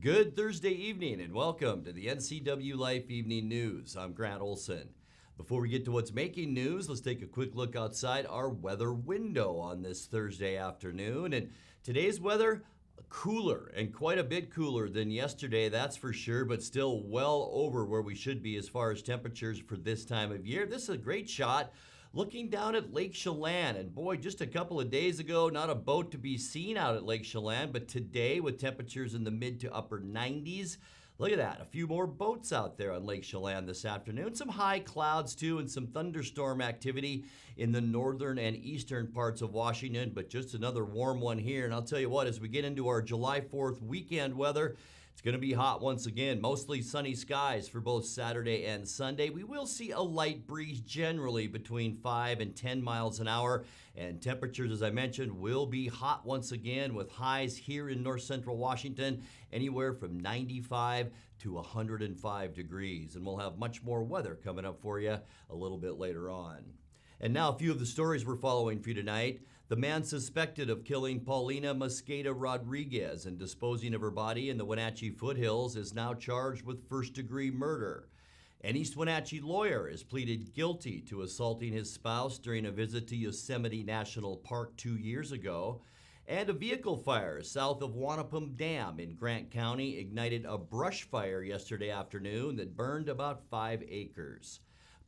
Good Thursday evening and welcome to the NCW Life Evening News. I'm Grant Olson. Before we get to what's making news, let's take a quick look outside our weather window on this Thursday afternoon. And today's weather, cooler and quite a bit cooler than yesterday, that's for sure, but still well over where we should be as far as temperatures for this time of year. This is a great shot looking down at Lake Chelan, and boy, just a couple of days ago, not a boat to be seen out at Lake Chelan, but today with temperatures in the mid to upper 90s, look at that, a few more boats out there on Lake Chelan this afternoon. Some high clouds too and some thunderstorm activity in the northern and eastern parts of Washington, but just another warm one here. And I'll tell you what, as we get into our July 4th weekend weather, it's going to be hot once again, mostly sunny skies for both Saturday and Sunday. We will see a light breeze generally between 5 and 10 miles an hour, and temperatures, as I mentioned, will be hot once again with highs here in north central Washington anywhere from 95 to 105 degrees. And we'll have much more weather coming up for you a little bit later on. And now a few of the stories we're following for you tonight. The man suspected of killing Paulina Mosqueda Rodriguez and disposing of her body in the Wenatchee foothills is now charged with first-degree murder. An East Wenatchee lawyer has pleaded guilty to assaulting his spouse during a visit to Yosemite National Park 2 years ago. And a vehicle fire south of Wanapum Dam in Grant County ignited a brush fire yesterday afternoon that burned about 5 acres.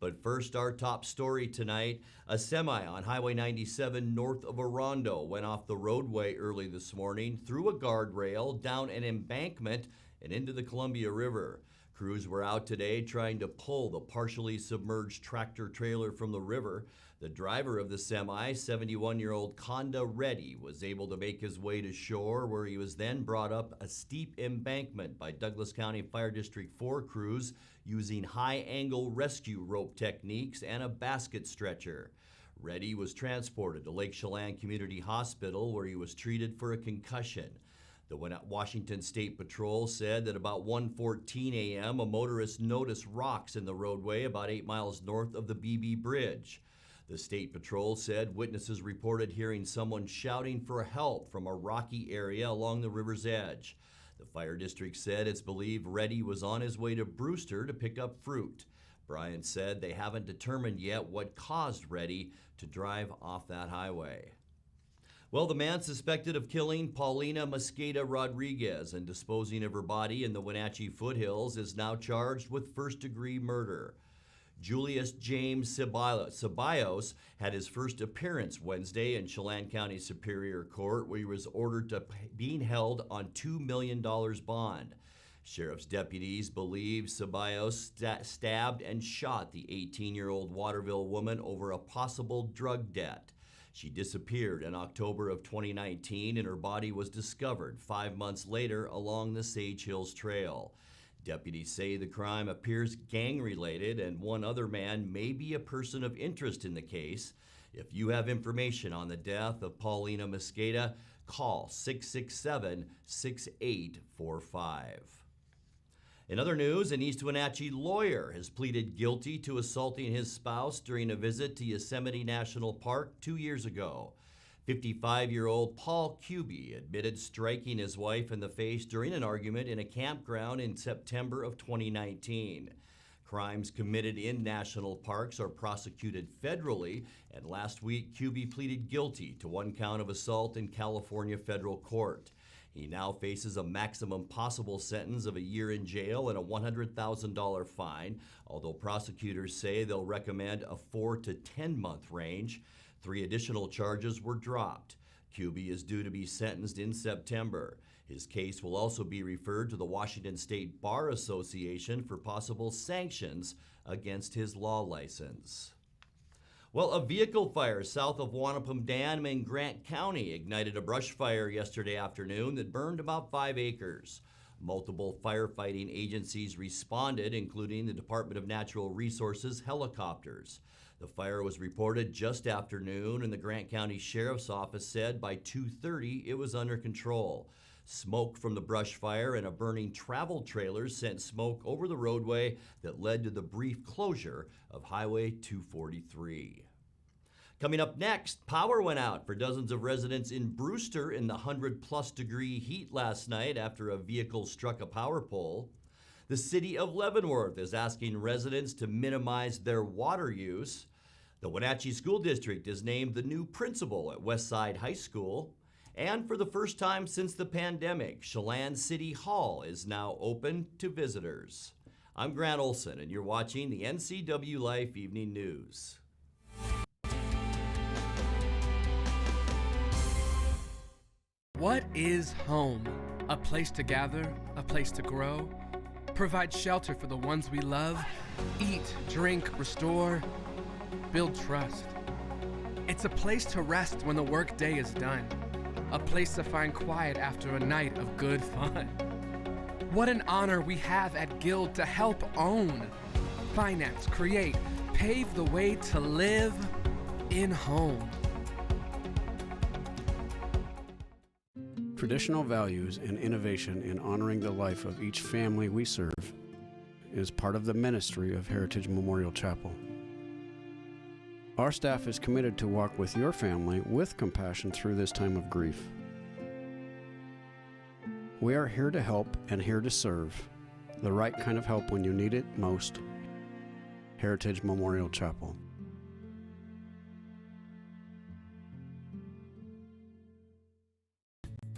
But first, our top story tonight, a semi on Highway 97 north of Orondo went off the roadway early this morning, through a guardrail, down an embankment, and into the Columbia River. Crews were out today trying to pull the partially submerged tractor trailer from the river. The driver of the semi, 71-year-old Conda Reddy, was able to make his way to shore, where he was then brought up a steep embankment by Douglas County Fire District 4 crews using high-angle rescue rope techniques and a basket stretcher. Reddy was transported to Lake Chelan Community Hospital, where he was treated for a concussion. The Washington State Patrol said that about 1:14 a.m., a motorist noticed rocks in the roadway about 8 miles north of the BB Bridge. The State Patrol said witnesses reported hearing someone shouting for help from a rocky area along the river's edge. The fire district said it's believed Reddy was on his way to Brewster to pick up fruit. Bryant said they haven't determined yet what caused Reddy to drive off that highway. Well, the man suspected of killing Paulina Mosqueda Rodriguez and disposing of her body in the Wenatchee foothills is now charged with first-degree murder. Julius James Ceballos had his first appearance Wednesday in Chelan County Superior Court, where he was ordered to being held on $2 million bond. Sheriff's deputies believe Ceballos stabbed and shot the 18-year-old Waterville woman over a possible drug debt. She disappeared in October of 2019, and her body was discovered 5 months later along the Sage Hills Trail. Deputies say the crime appears gang-related, and one other man may be a person of interest in the case. If you have information on the death of Paulina Mosqueda, call 667-6845. In other news, an East Wenatchee lawyer has pleaded guilty to assaulting his spouse during a visit to Yosemite National Park 2 years ago. 55-year-old Paul Kuby admitted striking his wife in the face during an argument in a campground in September of 2019. Crimes committed in national parks are prosecuted federally, and last week Kuby pleaded guilty to 1 count of assault in California federal court. He now faces a maximum possible sentence of a year in jail and a $100,000 fine, although prosecutors say they'll recommend a 4 to 10 month range. 3 additional charges were dropped. Kuby is due to be sentenced in September. His case will also be referred to the Washington State Bar Association for possible sanctions against his law license. Well, a vehicle fire south of Wanapum Dam in Grant County ignited a brush fire yesterday afternoon that burned about 5 acres. Multiple firefighting agencies responded, including the Department of Natural Resources helicopters. The fire was reported just after noon, and the Grant County Sheriff's Office said by 2:30 it was under control. Smoke from the brush fire and a burning travel trailer sent smoke over the roadway that led to the brief closure of Highway 243. Coming up next, power went out for dozens of residents in Brewster in the 100-plus degree heat last night after a vehicle struck a power pole. The city of Leavenworth is asking residents to minimize their water use. The Wenatchee School District is named the new principal at Westside High School. And for the first time since the pandemic, Chelan City Hall is now open to visitors. I'm Grant Olson, and you're watching the NCW Life Evening News. What is home? A place to gather, a place to grow, provide shelter for the ones we love, eat, drink, restore, build trust. It's a place to rest when the workday is done, a place to find quiet after a night of good fun. What an honor we have at Guild to help own, finance, create, pave the way to live in home. Traditional values and innovation in honoring the life of each family we serve is part of the ministry of Heritage Memorial Chapel. Our staff is committed to walk with your family with compassion through this time of grief. We are here to help and here to serve, the right kind of help when you need it most. Heritage Memorial Chapel.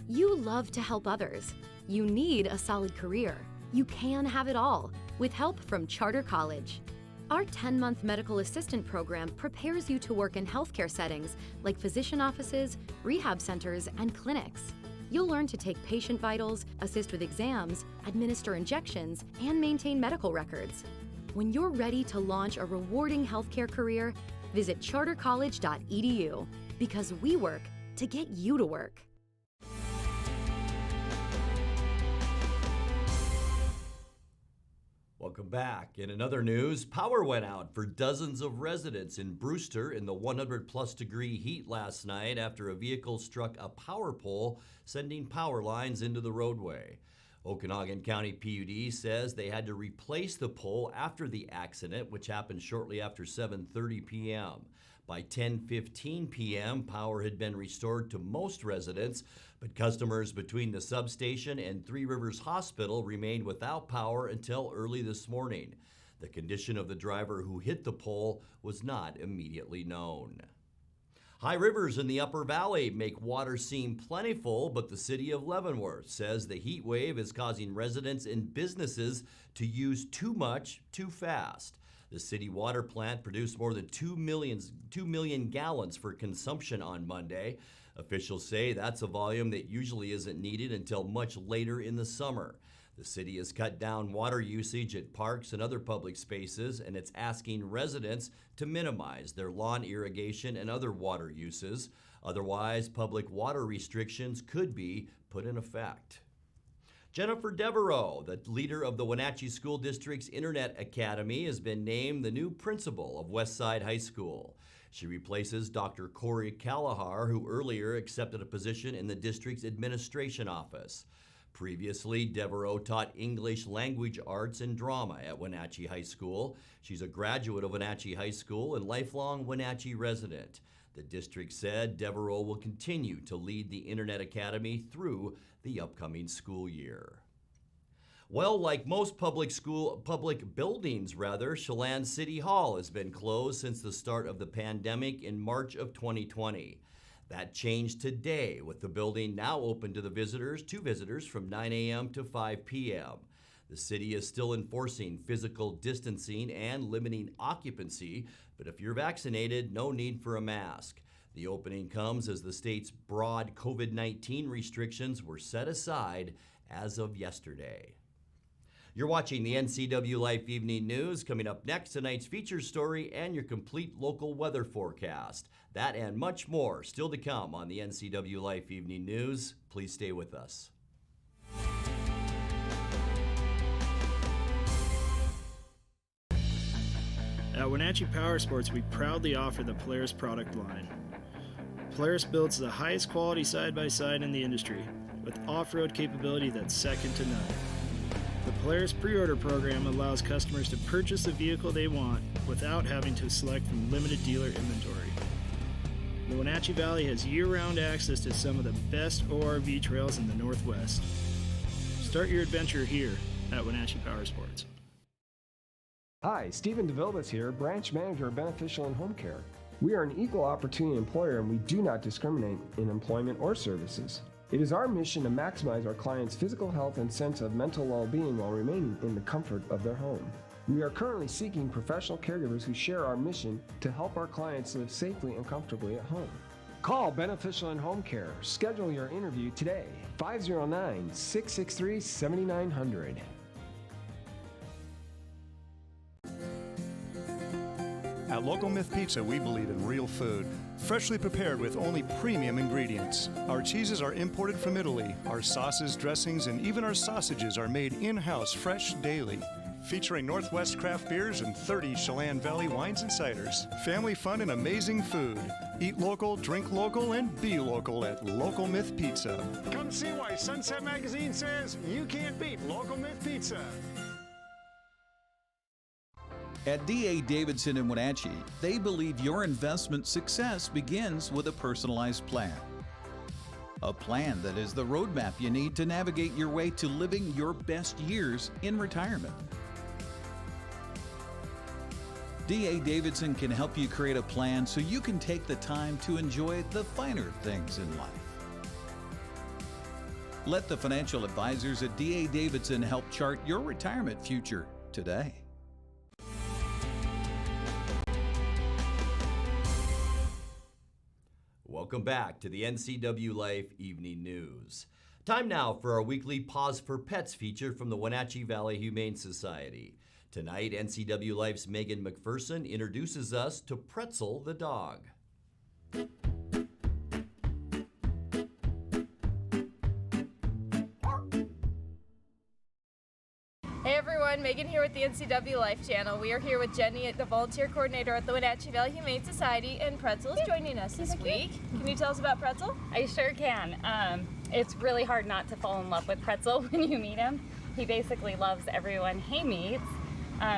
You love to help others. You need a solid career. You can have it all with help from Charter College. Our 10-month medical assistant program prepares you to work in healthcare settings like physician offices, rehab centers, and clinics. You'll learn to take patient vitals, assist with exams, administer injections, and maintain medical records. When you're ready to launch a rewarding healthcare career, visit chartercollege.edu because we work to get you to work. Welcome back. In another news, power went out for dozens of residents in Brewster in the 100-plus degree heat last night after a vehicle struck a power pole, sending power lines into the roadway. Okanagan County PUD says they had to replace the pole after the accident, which happened shortly after 7:30 p.m. By 10:15 p.m., power had been restored to most residents, but customers between the substation and Three Rivers Hospital remained without power until early this morning. The condition of the driver who hit the pole was not immediately known. High rivers in the Upper Valley make water seem plentiful, but the city of Leavenworth says the heat wave is causing residents and businesses to use too much too fast. The city water plant produced more than 2 million gallons for consumption on Monday. Officials say that's a volume that usually isn't needed until much later in the summer. The city has cut down water usage at parks and other public spaces, and it's asking residents to minimize their lawn irrigation and other water uses. Otherwise, public water restrictions could be put in effect. Jennifer Devereaux, the leader of the Wenatchee School District's Internet Academy, has been named the new principal of Westside High School. She replaces Dr. Corey Callahar, who earlier accepted a position in the district's administration office. Previously, Devereaux taught English language arts and drama at Wenatchee High School. She's a graduate of Wenatchee High School and lifelong Wenatchee resident. The district said Devereaux will continue to lead the Internet Academy through the upcoming school year. Well, like most public buildings, Chelan City Hall has been closed since the start of the pandemic in March of 2020. That changed today, with the building now open to visitors from 9 a.m. to 5 p.m. The city is still enforcing physical distancing and limiting occupancy, but if you're vaccinated, no need for a mask. The opening comes as the state's broad COVID-19 restrictions were set aside as of yesterday. You're watching the NCW Life Evening News. Coming up next, tonight's feature story and your complete local weather forecast. That and much more still to come on the NCW Life Evening News. Please stay with us. At Wenatchee Power Sports, we proudly offer the Polaris product line. Polaris builds the highest quality side-by-side in the industry, with off-road capability that's second to none. The Polaris pre-order program allows customers to purchase the vehicle they want without having to select from limited dealer inventory. The Wenatchee Valley has year-round access to some of the best ORV trails in the Northwest. Start your adventure here at Wenatchee Power Sports. Hi, Stephen DeVilbus here, Branch Manager of Beneficial and Home Care. We are an equal opportunity employer and we do not discriminate in employment or services. It is our mission to maximize our clients' physical health and sense of mental well-being while remaining in the comfort of their home. We are currently seeking professional caregivers who share our mission to help our clients live safely and comfortably at home. Call Beneficial and Home Care. Schedule your interview today. 509-663-7900. At Local Myth Pizza, we believe in real food, freshly prepared with only premium ingredients. Our cheeses are imported from Italy. Our sauces, dressings, and even our sausages are made in-house fresh daily. Featuring Northwest craft beers and 30 Chelan Valley wines and ciders. Family fun and amazing food. Eat local, drink local, and be local at Local Myth Pizza. Come see why Sunset Magazine says you can't beat Local Myth Pizza. At D.A. Davidson in Wenatchee, they believe your investment success begins with a personalized plan. A plan that is the roadmap you need to navigate your way to living your best years in retirement. D.A. Davidson can help you create a plan so you can take the time to enjoy the finer things in life. Let the financial advisors at D.A. Davidson help chart your retirement future today. Welcome back to the NCW Life Evening News. Time now for our weekly Pause for Pets feature from the Wenatchee Valley Humane Society. Tonight, NCW Life's Megan McPherson introduces us to Pretzel the dog. Hey everyone, Megan here with the NCW Life channel. We are here with Jenny, the volunteer coordinator at the Wenatchee Valley Humane Society, and Pretzel is joining us this week. Can you tell us about Pretzel? I sure can. It's really hard not to fall in love with Pretzel when you meet him. He basically loves everyone he meets.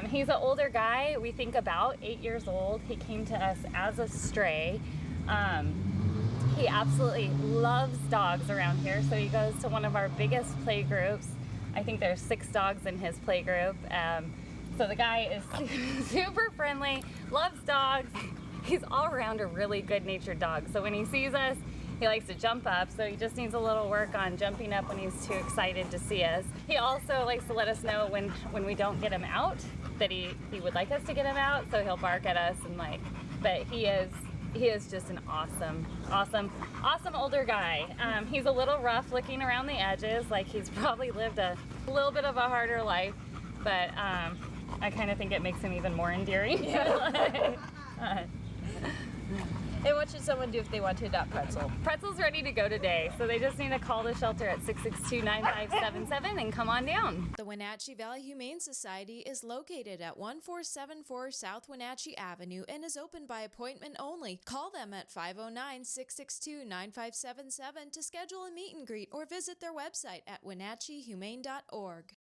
He's an older guy, we think about 8 years old. He came to us as a stray. He absolutely loves dogs around here, so he goes to one of our biggest play groups. I think there's 6 dogs in his play group. So the guy is super friendly, loves dogs. He's all around a really good-natured dog. So when he sees us, he likes to jump up, so he just needs a little work on jumping up when he's too excited to see us. He also likes to let us know when we don't get him out, that he would like us to get him out, so he'll bark at us and but he is just an awesome older guy. He's a little rough looking around the edges, like he's probably lived a little bit of a harder life, but I kind of think it makes him even more endearing. Yeah. And what should someone do if they want to adopt Pretzel? Pretzel's ready to go today, so they just need to call the shelter at 662-9577 and come on down. The Wenatchee Valley Humane Society is located at 1474 South Wenatchee Avenue and is open by appointment only. Call them at 509-662-9577 to schedule a meet and greet or visit their website at wenatcheehumane.org.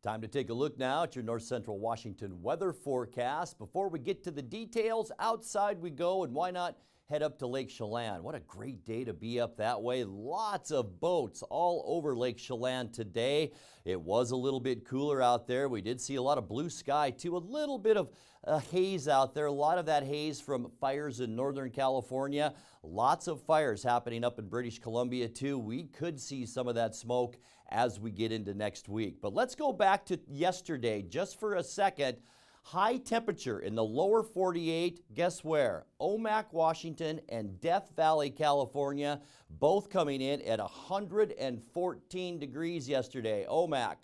Time to take a look now at your North Central Washington weather forecast. Before we get to the details, outside we go, and why not head up to Lake Chelan? What a great day to be up that way. Lots of boats all over Lake Chelan today. It was a little bit cooler out there. We did see a lot of blue sky too, a little bit of haze out there. A lot of that haze from fires in Northern California. Lots of fires happening up in British Columbia too. We could see some of that smoke as we get into next week. But let's go back to yesterday just for a second. High temperature in the lower 48, guess where? Omak, Washington, and Death Valley, California, both coming in at 114 degrees yesterday. Omak,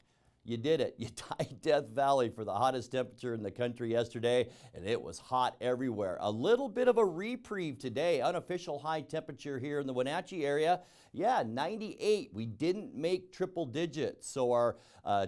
you did it. You tied Death Valley for the hottest temperature in the country yesterday, and it was hot everywhere. A little bit of a reprieve today. Unofficial high temperature here in the Wenatchee area. Yeah, 98. We didn't make triple digits, so our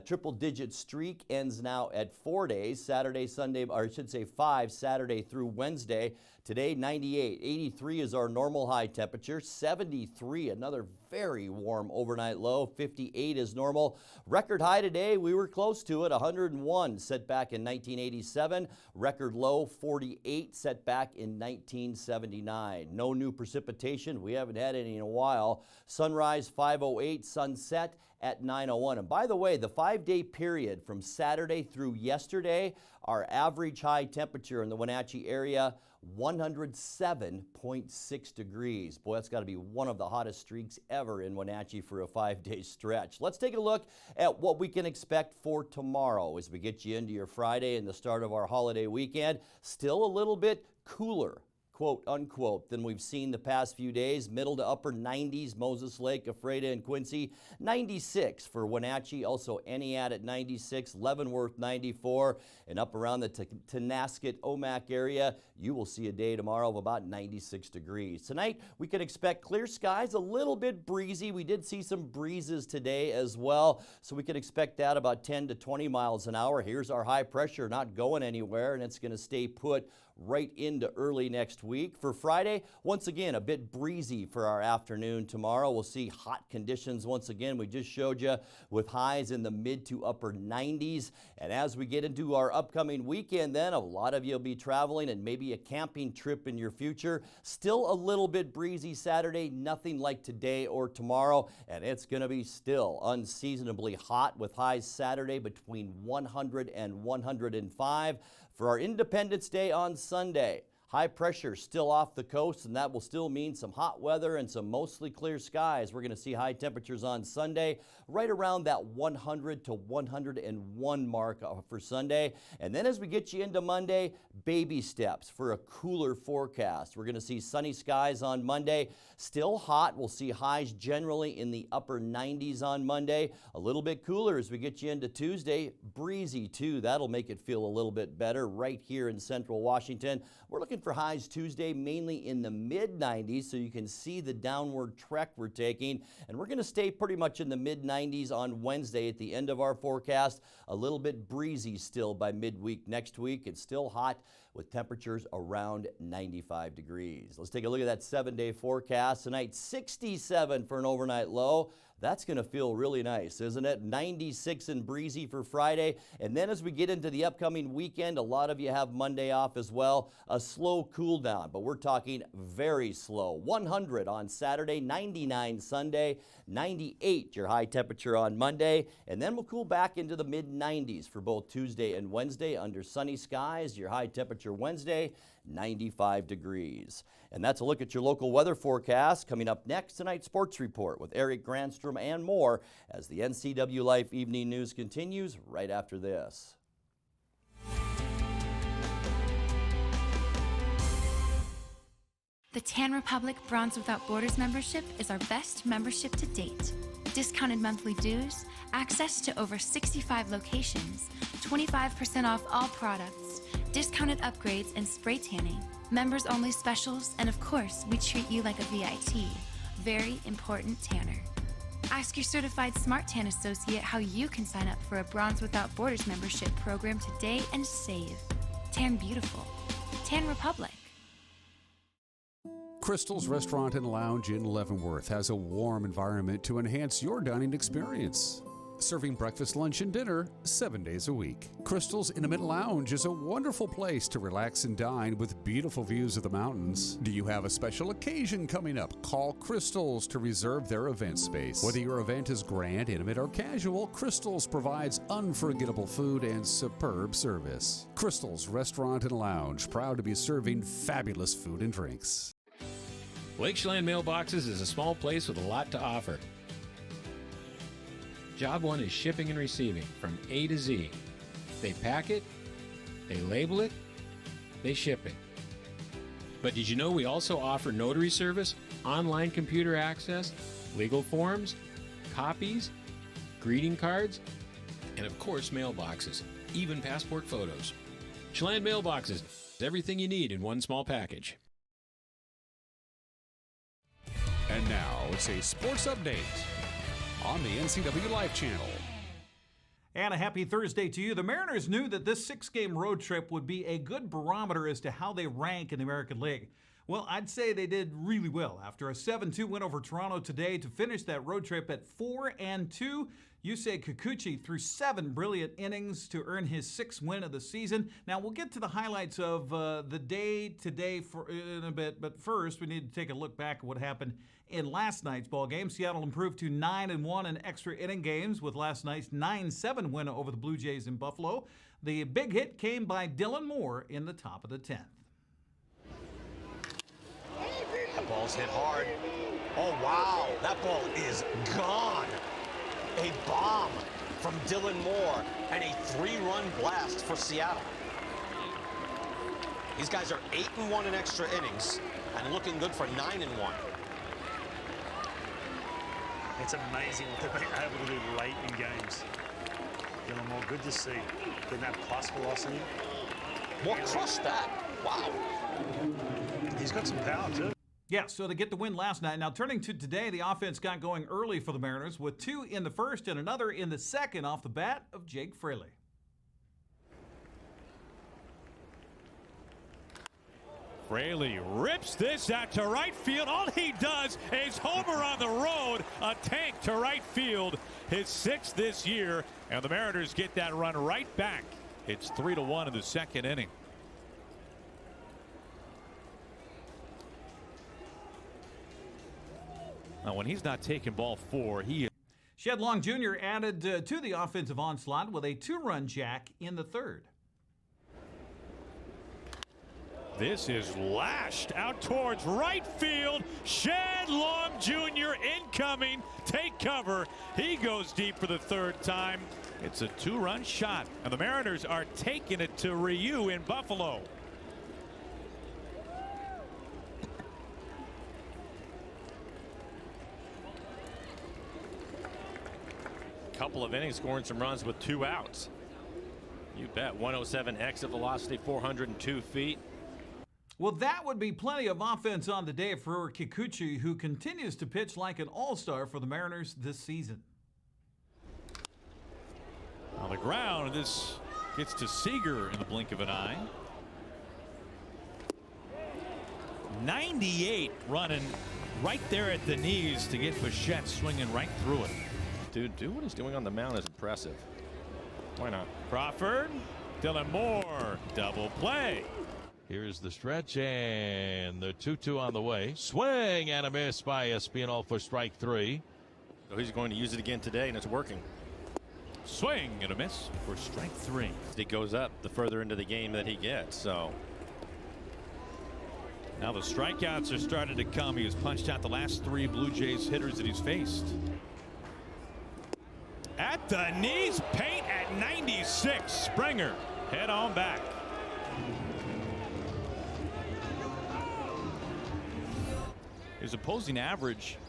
triple digit streak ends now at 4 days, Saturday, Sunday, or I should say 5, Saturday through Wednesday. Today, 98. 83 is our normal high temperature. 73, another very warm overnight low. 58 is normal. Record high today, we were close to it. 101 set back in 1987. Record low, 48 set back in 1979. No new precipitation. We haven't had any in a while. Sunrise 5:08, sunset at 9:01. And by the way, the 5-day period from Saturday through yesterday, our average high temperature in the Wenatchee area, 107.6 degrees. Boy, that's got to be one of the hottest streaks ever in Wenatchee for a 5-day stretch. Let's take a look at what we can expect for tomorrow as we get you into your Friday and the start of our holiday weekend. Still a little bit cooler, quote unquote, than we've seen the past few days. Middle to upper 90s, Moses Lake, Ephrata, and Quincy. 96 for Wenatchee, also Eniat at 96, Leavenworth 94, and up around the Tonasket, Omak area, you will see a day tomorrow of about 96 degrees. Tonight, we can expect clear skies, a little bit breezy. We did see some breezes today as well, so we can expect that about 10 to 20 miles an hour. Here's our high pressure not going anywhere, and it's going to stay put right into early next week. For Friday, once again, a bit breezy for our afternoon tomorrow. We'll see hot conditions once again. We just showed you with highs in the mid to upper 90s. And as we get into our upcoming weekend, then a lot of you will be traveling and maybe a camping trip in your future. Still a little bit breezy Saturday, nothing like today or tomorrow. And it's going to be still unseasonably hot with highs Saturday between 100 and 105. For our Independence Day on Sunday, high pressure still off the coast, and that will still mean some hot weather and some mostly clear skies. We're going to see high temperatures on Sunday right around that 100 to 101 mark for Sunday. And then as we get you into Monday, baby steps for a cooler forecast. We're going to see sunny skies on Monday. Still hot. We'll see highs generally in the upper 90s on Monday. A little bit cooler as we get you into Tuesday. Breezy too. That'll make it feel a little bit better right here in central Washington. We're looking for highs Tuesday mainly in the mid-90s, so you can see the downward trek we're taking. And we're going to stay pretty much in the mid-90s on Wednesday at the end of our forecast. A little bit breezy still by midweek next week. It's still hot with temperatures around 95 degrees. Let's take a look at that 7-day forecast. Tonight, 67 for an overnight low. That's going to feel really nice, isn't it? 96 and breezy for Friday. And then as we get into the upcoming weekend, a lot of you have Monday off as well. A slow cool down, but we're talking very slow. 100 on Saturday, 99 Sunday, 98 your high temperature on Monday. And then we'll cool back into the mid-90s for both Tuesday and Wednesday under sunny skies. Your high temperature Wednesday, 95 degrees. And that's a look at your local weather forecast. Coming up next, tonight's sports report with Eric Granstrom and more as the NCW Life Evening News continues right after this. The Tan Republic Bronze Without Borders membership is our best membership to date. Discounted monthly dues, access to over 65 locations, 25% off all products, discounted upgrades and spray tanning, members only specials, and of course, we treat you like a VIT. Very important tanner. Ask your certified Smart Tan associate how you can sign up for a Bronze Without Borders membership program today and save. Tan beautiful. Tan Republic. Crystal's Restaurant and Lounge in Leavenworth has a warm environment to enhance your dining experience. Serving breakfast, lunch, and dinner 7 days a week. Crystal's Intimate Lounge is a wonderful place to relax and dine with beautiful views of the mountains. Do you have a special occasion coming up? Call Crystal's to reserve their event space. Whether your event is grand, intimate, or casual, Crystal's provides unforgettable food and superb service. Crystal's Restaurant and Lounge, proud to be serving fabulous food and drinks. Lake Chelan Mailboxes is a small place with a lot to offer. Job one is shipping and receiving from A to Z. They pack it, they label it, they ship it. But did you know we also offer notary service, online computer access, legal forms, copies, greeting cards, and of course mailboxes, even passport photos. Chelan Mailboxes, everything you need in one small package. And now it's a sports update on the NCW Life channel. And a happy Thursday to you. The Mariners knew that this 6-game road trip would be a good barometer as to how they rank in the American League. Well, I'd say they did really well. After a 7-2 win over Toronto today to finish that road trip at 4-2, Yusei Kikuchi threw 7 brilliant innings to earn his 6th win of the season. Now, we'll get to the highlights of the day today in a bit, but first we need to take a look back at what happened in last night's ball game. Seattle improved to 9-1 in extra inning games with last night's 9-7 win over the Blue Jays in Buffalo. The big hit came by Dylan Moore in the top of the 10th. That ball's hit hard. Oh, wow. That ball is gone. A bomb from Dylan Moore and a 3-run blast for Seattle. These guys are 8-1 in extra innings and looking good for 9-1. It's amazing what they've been able to do late in games. Dylan Moore, good to see. Getting that plus velocity. Moore crushed that. Wow. He's got some power too. Yeah, so they get the win last night. Now, turning to today, the offense got going early for the Mariners with 2 in the first and another in the second off the bat of Jake Fraley. Fraley rips this out to right field. All he does is homer on the road, a tank to right field, his 6th this year, and the Mariners get that run right back. It's 3-1 in the second inning. Now, when he's not taking ball 4, he is. Shed Long Jr. added to the offensive onslaught with a 2-run jack in the third. This is lashed out towards right field. Shed Long Jr. incoming. Take cover. He goes deep for the 3rd time. It's a 2-run shot, and the Mariners are taking it to Ryu in Buffalo. Couple of innings scoring some runs with 2 outs. You bet. 107 exit velocity, 402 feet. Well, that would be plenty of offense on the day for Kikuchi, who continues to pitch like an all-star for the Mariners this season. On the ground, this gets to Seager in the blink of an eye. 98 running right there at the knees to get Bichette swinging right through it. Dude, do what he's doing on the mound is impressive. Why not? Crawford, Dylan Moore, double play. Here's the stretch and the 2-2 on the way. Swing and a miss by Espinal for strike 3. So he's going to use it again today, and it's working. Swing and a miss for strike 3. It goes up the further into the game that he gets. So now the strikeouts are starting to come. He has punched out the last 3 Blue Jays hitters that he's faced. At the knees, paint at 96. Springer head on back. His opposing average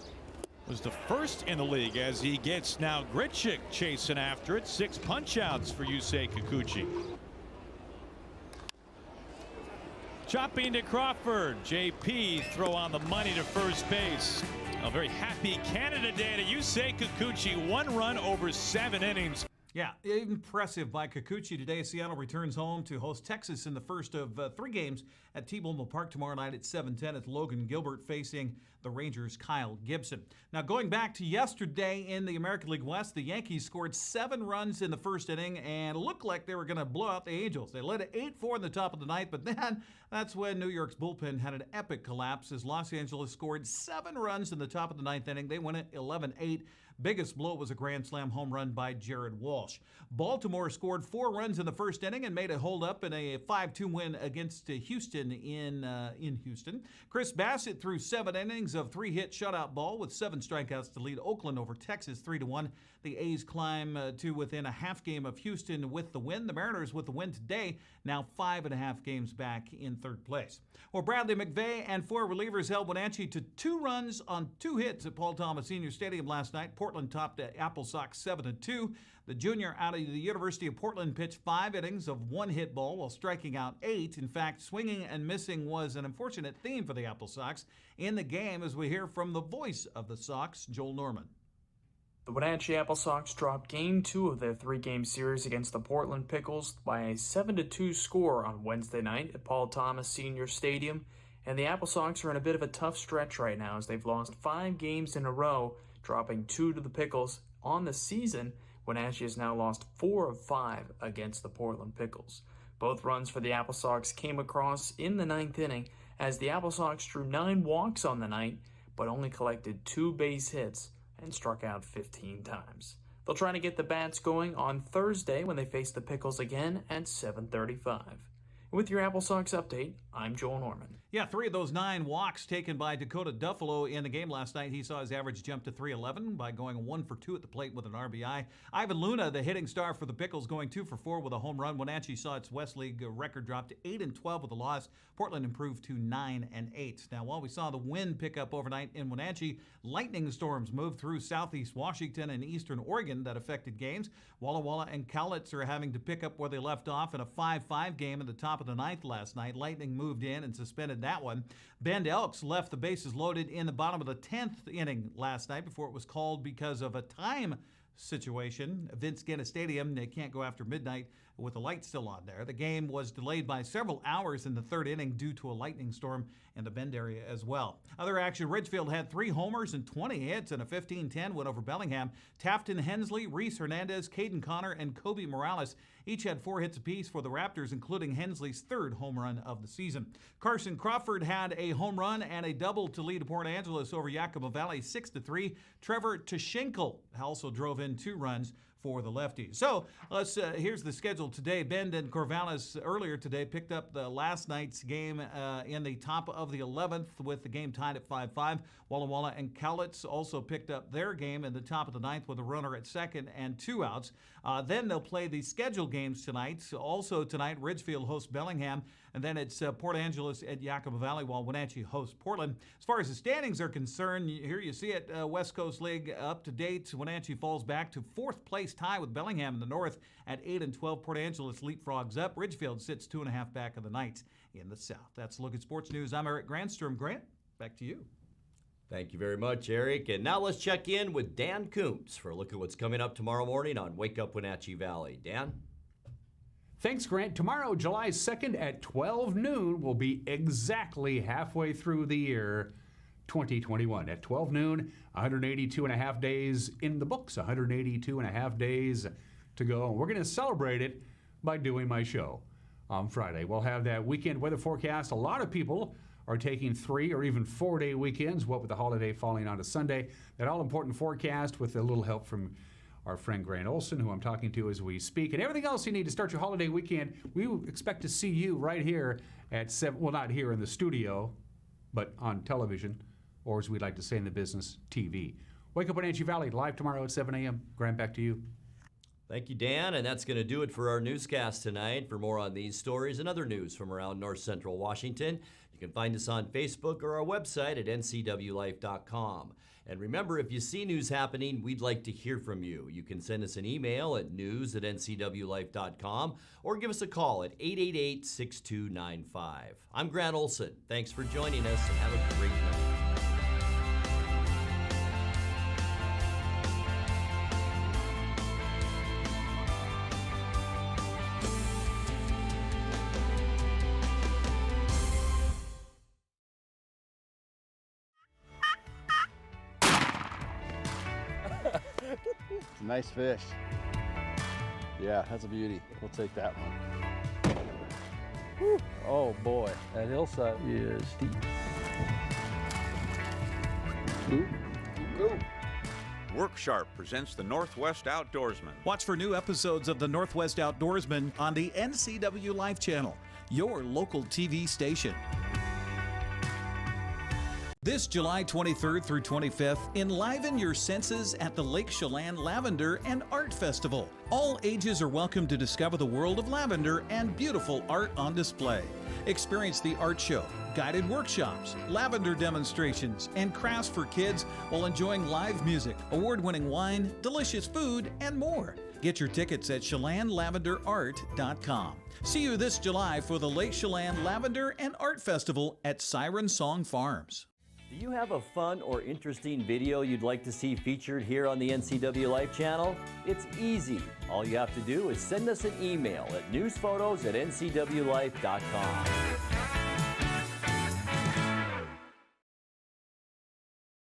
was the 1st in the league as he gets now Grichuk chasing after it. 6 punch outs for Yusei Kikuchi. Chopping to Crawford. JP throw on the money to first base. A very happy Canada Day to Yusei Kikuchi. 1 run over 7 innings. Yeah, impressive by Kikuchi today. Seattle returns home to host Texas in the first of 3 games at T-Mobile Park tomorrow night at 7:10. It's Logan Gilbert facing the Rangers' Kyle Gibson. Now, going back to yesterday in the American League West, the Yankees scored 7 runs in the first inning and looked like they were going to blow out the Angels. They led it 8-4 in the top of the ninth, but then that's when New York's bullpen had an epic collapse as Los Angeles scored 7 runs in the top of the ninth inning. They won it 11-8. Biggest blow was a grand slam home run by Jared Walsh. Baltimore scored 4 runs in the first inning and made a hold-up in a 5-2 win against Houston in Houston. Chris Bassett threw 7 innings of 3-hit shutout ball with 7 strikeouts to lead Oakland over Texas 3-1. The A's climb to within a half game of Houston with the win. The Mariners with the win today, now 5.5 games back in 3rd place. Well, Bradley McVeigh and 4 relievers held Wenatchee to 2 runs on 2 hits at Paul Thomas Senior Stadium last night. Portland topped at Apple Sox 7-2. The junior out of the University of Portland pitched 5 innings of 1-hit ball while striking out 8. In fact, swinging and missing was an unfortunate theme for the Apple Sox in the game, as we hear from the voice of the Sox, Joel Norman. The Wenatchee Apple Sox dropped Game 2 of their 3-game series against the Portland Pickles by a 7-2 score on Wednesday night at Paul Thomas Senior Stadium, and the Apple Sox are in a bit of a tough stretch right now as they've lost 5 games in a row, dropping 2 to the Pickles. On the season, Wenatchee has now lost 4 of 5 against the Portland Pickles. Both runs for the Apple Sox came across in the 9th inning as the Apple Sox drew 9 walks on the night, but only collected 2 base hits and struck out 15 times. They'll try to get the bats going on Thursday when they face the Pickles again at 7:35. With your Apple Sox update, I'm Joel Norman. Yeah, 3 of those 9 walks taken by Dakota Duffalo in the game last night. He saw his average jump to 311 by going 1 for 2 at the plate with an RBI. Ivan Luna, the hitting star for the Pickles, going 2 for 4 with a home run. Wenatchee saw its West League record drop to 8-12 with a loss. Portland improved to 9-8. Now, while we saw the wind pick up overnight in Wenatchee, lightning storms moved through southeast Washington and eastern Oregon that affected games. Walla Walla and Cowlitz are having to pick up where they left off in a 5-5 game at the top of the 9th last night. Lightning moved in and suspended that one. Bend Elks left the bases loaded in the bottom of the 10th inning last night before it was called because of a time situation. Vince Guinness Stadium, they can't go after midnight with the lights still on there. The game was delayed by several hours in the 3rd inning due to a lightning storm in the Bend area as well. Other action, Ridgefield had 3 homers and 20 hits in a 15-10 win over Bellingham. Tafton Hensley, Reese Hernandez, Caden Connor, and Kobe Morales each had 4 hits apiece for the Raptors, including Hensley's 3rd home run of the season. Carson Crawford had a home run and a double to lead Port Angeles over Yakima Valley 6-3. Trevor Tashinkle also drove in 2 runs for the lefties. So here's the schedule today. Bend and Corvallis earlier today picked up the last night's game in the top of the 11th with the game tied at 5-5. Walla Walla and Cowlitz also picked up their game in the top of the 9th with a runner at 2nd and 2 outs. Then they'll play the scheduled games tonight. Also tonight, Ridgefield hosts Bellingham, and then it's Port Angeles at Yakima Valley while Wenatchee hosts Portland. As far as the standings are concerned, here you see it, West Coast League up to date. Wenatchee falls back to 4th place tie with Bellingham in the north at 8-12. Port Angeles leapfrogs up. Ridgefield sits 2.5 back of the Knights in the south. That's a look at sports news. I'm Eric Grandstrom. Grant, back to you. Thank you very much, Eric. And now let's check in with Dan Koontz for a look at what's coming up tomorrow morning on Wake Up Wenatchee Valley. Dan? Thanks, Grant. Tomorrow, July 2nd at 12 noon, will be exactly halfway through the year 2021. At 12 noon, 182 and a half days in the books, 182 and a half days to go. And we're going to celebrate it by doing my show on Friday. We'll have that weekend weather forecast. A lot of people are taking 3 or even 4-day weekends, what with the holiday falling on a Sunday. That all-important forecast with a little help from our friend Grant Olson, who I'm talking to as we speak, and everything else you need to start your holiday weekend. We expect to see you right here at 7, well, not here in the studio, but on television, or as we like to say in the business, TV. Wake Up Wenatchee Valley, live tomorrow at 7 a.m. Grant, back to you. Thank you, Dan, and that's going to do it for our newscast tonight. For more on these stories and other news from around North Central Washington, you can find us on Facebook or our website at ncwlife.com. And remember, if you see news happening, we'd like to hear from you. You can send us an email at news@ncwlife.com or give us a call at 888-6295. I'm Grant Olson. Thanks for joining us, and have a great night. Nice fish. Yeah, that's a beauty. We'll take that one. Whew. Oh boy, that hillside is steep. Go. Worksharp presents the Northwest Outdoorsman. Watch for new episodes of the Northwest Outdoorsman on the NCW Life channel, your local TV station. This July 23rd through 25th, enliven your senses at the Lake Chelan Lavender and Art Festival. All ages are welcome to discover the world of lavender and beautiful art on display. Experience the art show, guided workshops, lavender demonstrations, and crafts for kids while enjoying live music, award-winning wine, delicious food, and more. Get your tickets at ChelanLavenderArt.com. See you this July for the Lake Chelan Lavender and Art Festival at Siren Song Farms. Do you have a fun or interesting video you'd like to see featured here on the NCW Life channel? It's easy. All you have to do is send us an email at newsphotos@ncwlife.com.